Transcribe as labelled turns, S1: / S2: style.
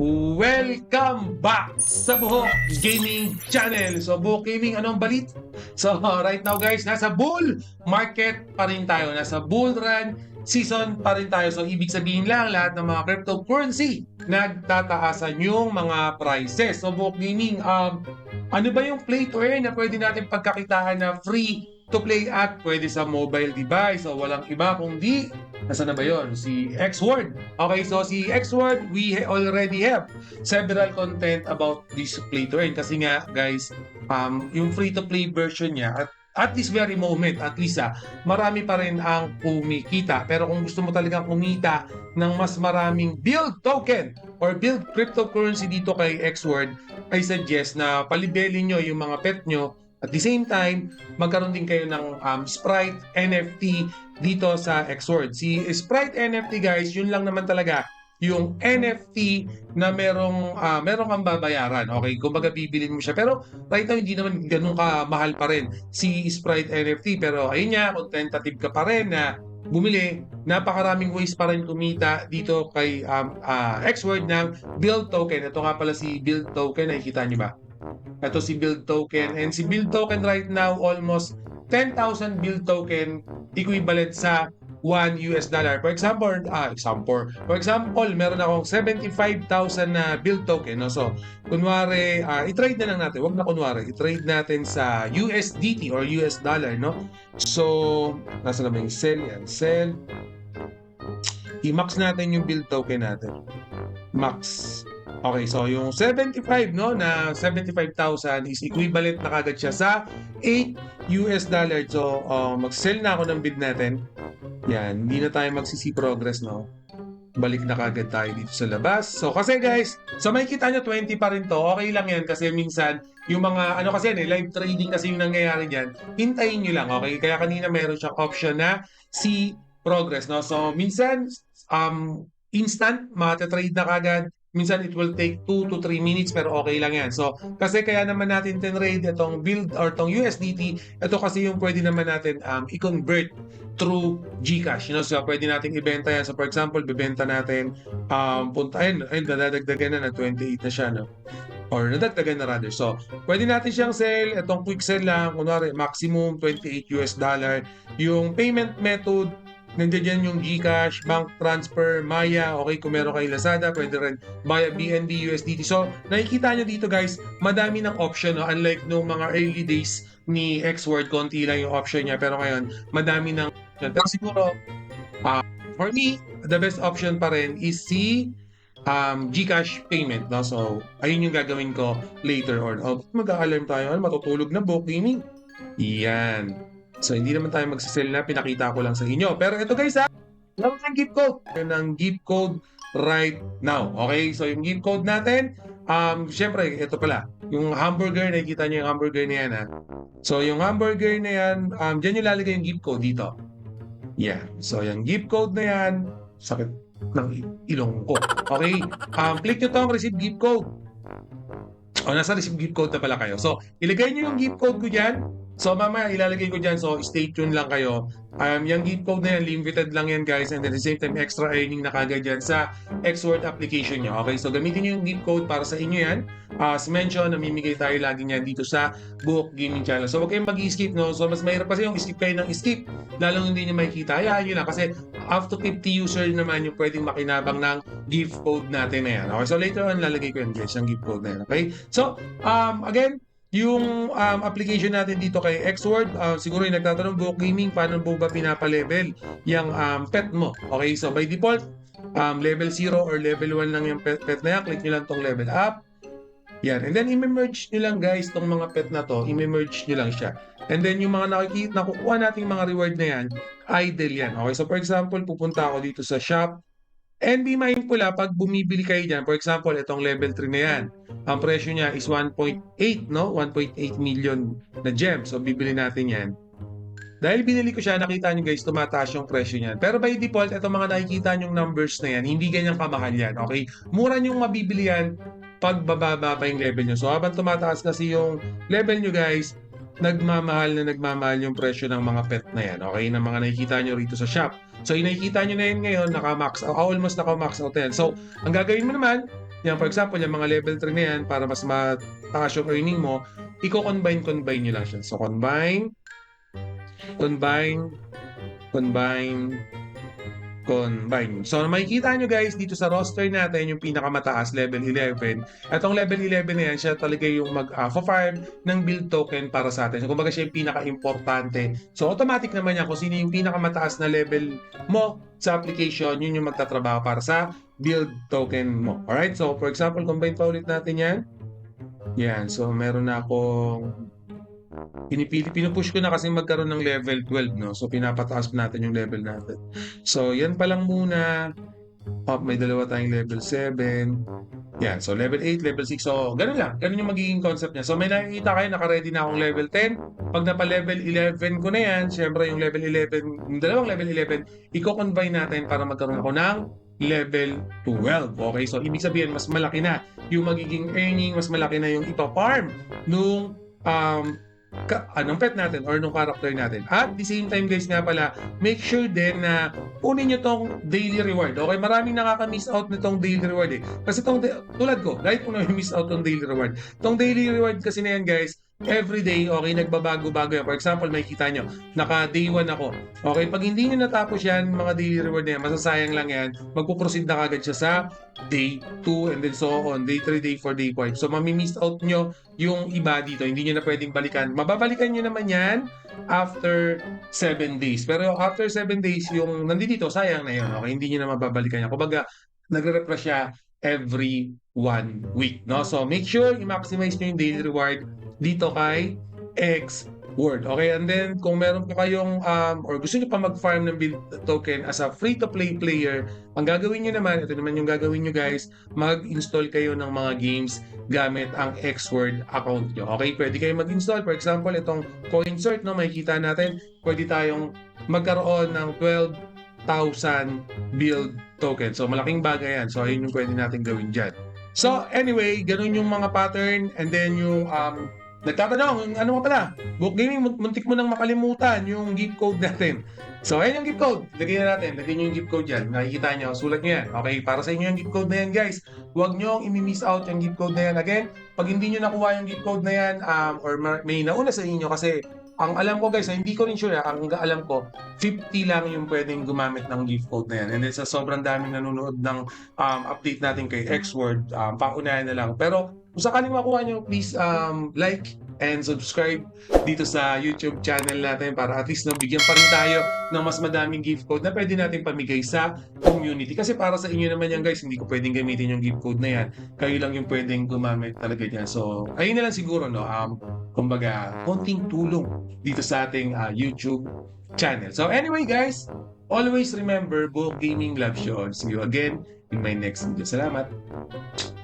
S1: Welcome back sa Buhok Gaming Channel. So Buhok Gaming, anong balit? So right now guys, nasa bull market pa rin tayo. Nasa bull run season pa rin tayo. So ibig sabihin lang, lahat ng mga cryptocurrency nagtataasan yung mga prices. So Buhok Gaming, ano ba yung play to earn na pwede natin pagkakitaan na free to play at pwede sa mobile device? So walang iba kundi nasaan na ba yun? Si Xword. Okay, so si Xword, we already have several content about this play to earn. Kasi nga, guys, yung free-to-play version niya, at this very moment, at least marami pa rin ang kumikita. Pero kung gusto mo talagang kumita ng mas maraming build token or build cryptocurrency dito kay Xword, I suggest na palibelin nyo yung mga pet nyo. At the same time, magkaroon din kayo ng Sprite NFT dito sa Xword. Si Sprite NFT guys, yun lang naman talaga yung NFT na merong kang babayaran. Okay, kumbaga bibilin mo siya. Pero right now hindi naman ganun ka mahal pa rin si Sprite NFT. Pero ayun nga, kung tentative ka pa rin na bumili, napakaraming ways pa rin kumita dito kay Xword ng build token. Ito nga pala si build token, nakikita niyo ba? Ito si build token, and si build token right now almost 10,000 build token equivalent sa $1. For example, meron akong 75,000 na build token, no? So kunwari i-trade na lang natin, wag na kunwari, i-trade natin sa USDT or US dollar, no? So nasa na ba yung sell? Yan, sell. I-max natin yung build token natin. Max. Okay, so yung 75, no, na 75,000 is equivalent na kagad siya sa $8. So, mag-sell na ako ng bid natin. Yan, hindi na tayo magsisi progress, no? Balik na kagad tayo dito sa labas. So, kasi guys, so makikita nyo 20 pa rin to. Okay lang yan kasi minsan, yung mga, ano kasi yan, live trading kasi yung nangyayari dyan. Hintayin nyo lang, okay? Kaya kanina meron siyang option na see progress, no? So, minsan, instant, matatrade na kagad. Minsan it will take 2 to 3 minutes pero okay lang yan. So, kasi kaya naman natin tinrade itong build or itong USDT, ito kasi yung pwede naman natin i-convert through GCash. You know, so pwede natin ibenta yan. So, for example, bibenta natin, nadadagdagan na 28 na siya, no? Or nadagdagan na rather. So, pwede natin siyang sell. Itong quick sell lang, kunwari, maximum $28. Yung payment method, nandiyan dyan yung GCash, bank transfer, Maya, okay, kung meron kayo Lazada, pwede rin Maya, BNB, USDT. So, nakikita nyo dito guys, madami ng option, no? Unlike nung mga early days ni Xword, konti lang yung option niya, pero ngayon, madami ng option. Pero siguro, for me, the best option pa rin is si GCash payment, no? So, ayun yung gagawin ko later on. Mag-a-alarm tayo, matutulog na booking. Yan. So, hindi naman tayo magsisell na, pinakita ko lang sa inyo. Pero ito guys, meron ng gift code. Meron ng gift code right now. Okay, so yung gift code natin, syempre, ito pala. Yung hamburger, nakikita nyo yung hamburger na yan, So, yung hamburger na yan, dyan yung lalagay yung gift code dito. Yeah, so yung gift code na yan, sakit ng ilong ko. Okay, click nyo tong receive gift code. O, nasa receive gift code na pala kayo. So, ilagay nyo yung gift code ko dyan. So, mamaya ilalagay ko dyan. So, stay tuned lang kayo. Yung gift code na yan, limited lang yan guys. And at the same time, extra earning na kagad yan sa Xword application nyo. Okay, so gamitin nyo yung gift code para sa inyo yan. As mentioned, namimigay tayo lagi niyan dito sa Buhok Gaming Channel. So, huwag kayong mag-skip, no? So, mas mahirap kasi yung skip kayo ng skip. Lalong hindi nyo makikita. Hayaan nyo lang kasi auto-50 user naman yung pwedeng makinabang ng gift code natin na yan. Okay, so later on, lalagay ko yan guys, yung gift code na yan. Okay, so, again, yung application natin dito kay Xword, siguro yung nagtatanong, Buhok Gaming, paano po ba pinapalevel yung pet mo? Okay, so by default, level 0 or level 1 lang yung pet na yan. Click nyo lang tong level up. Yan. And then, i-merge nyo lang guys tong mga pet na to. I-merge nyo lang siya. And then, yung mga nakukuha nating mga reward na yan, idle yan. Okay, so for example, pupunta ako dito sa shop. And be mindful pag bumibili kayo dyan, for example, itong level 3 na yan, ang presyo niya is 1.8, no? 1.8 million na gem. So, bibili natin yan. Dahil binili ko siya, nakita nyo guys, tumataas yung presyo niyan. Pero by default, itong mga nakikita nyong numbers na yan, hindi ganyan kamahal yan, okay? Mura nyong mabibili yan pag bababa pa yung level nyo. So, habang tumataas kasi yung level nyo guys, nagmamahal yung presyo ng mga pet na yan, okay? Na mga nakikita nyo rito sa shop. So, yung nakikita nyo na yun ngayon, almost naka-max out yan. So, ang gagawin mo naman, Yan, for example, yung mga level 3 na yan, para mas mataas yung earning mo, i-combine nyo lang siya. So, combine, combine, combine. So, makikita nyo guys, dito sa roster natin, yung pinakamataas, level 11. Itong level 11 na yan, siya talaga yung mag-farm ng build token para sa atin. So, kumbaga siya yung pinaka-importante. So, automatic naman yan kung sino yung pinakamataas na level mo sa application, yun yung magtatrabaho para sa build token mo. Alright? So, for example, combine pa ulit natin yan. Yan. So, meron na akong pinupush ko na kasi magkaroon ng level 12, no? So, pinapataas natin yung level natin. So, yan pa lang muna. May dalawa tayong level 7. Yan. So, level 8, level 6. So, ganun lang. Ganun yung magiging concept niya. So, may nakikita kayo, naka-ready na akong level 10. Pag napa-level 11 ko na yan, syempre yung level 11, yung dalawang level 11, i-combine natin para magkaroon ako ng level 12. Okay? So, ibig sabihin, mas malaki na yung magiging earning, mas malaki na yung ipa-farm nung anong pet natin or nung character natin. At the same time guys nga pala, make sure din na kunin nyo tong daily reward. Okay, maraming nakaka-miss out nitong daily reward eh. Kasi tulad ko, dahil ko na-miss out tong daily reward. Tong daily reward kasi na yan guys, every day, okay, nagbabago-bago yan. For example, makikita nyo, naka day 1 ako. Okay, pag hindi nyo natapos yan, mga daily reward na yan, masasayang lang yan, magpuproceed na kagad siya sa day 2 and then so on, day 3, day 4, day 5. So, mamimiss out nyo yung iba dito, hindi nyo na pwedeng balikan. Mababalikan nyo naman yan after 7 days. Pero after 7 days, yung nandito, sayang na yun. Okay, hindi nyo na mababalikan yan. Kumbaga, nagre-refresh siya every 1 week. No? So, make sure i-maximize nyo yung daily reward dito kay X Word. Okay, and then kung meron po kayong or gusto niyo pa mag-farm ng build token as a free-to-play player, ang gagawin niyo naman, ito naman yung gagawin niyo guys, mag-install kayo ng mga games gamit ang X-Word account niyo. Okay, pwede kayo mag-install. For example, itong CoinSort, no, makikita natin, pwede tayong magkaroon ng 12,000 build token. So, malaking bagay yan. So, ayun yung pwede natin gawin dyan. So, anyway, ganun yung mga pattern and then yung nagtatanong, ano mo pala? Book Gaming, muntik mo nang makalimutan yung gift code natin. So, ayan yung gift code. Lagyan na natin. Lagyan nyo yung gift code dyan. Nakikita nyo. Sulat nyo yan. Okay, para sa inyo yung gift code na yan, guys. Huwag nyo imi-miss out yung gift code na yan. Again, pag hindi nyo nakuha yung gift code na yan, or may nauna sa inyo kasi ang alam ko guys, hindi ko rin sure, ang alam ko, 50 lang yung pwedeng gumamit ng gift code na yan. And then sa sobrang daming nanonood ng update natin kay X-Word, paunahan na lang. Pero kung sakaling makuha nyo, please like and subscribe dito sa YouTube channel natin para at least bigyan pa rin tayo ng mas madaming gift code na pwede natin pamigay sa community. Kasi para sa inyo naman yan guys, hindi ko pwedeng gamitin yung gift code na yan. Kayo lang yung pwedeng gumamit talaga dyan. So, ayun na lang siguro, no? Kumbaga, konting tulong dito sa ating YouTube channel. So, anyway guys, always remember, Book Gaming loves you all. See you again in my next video. Salamat!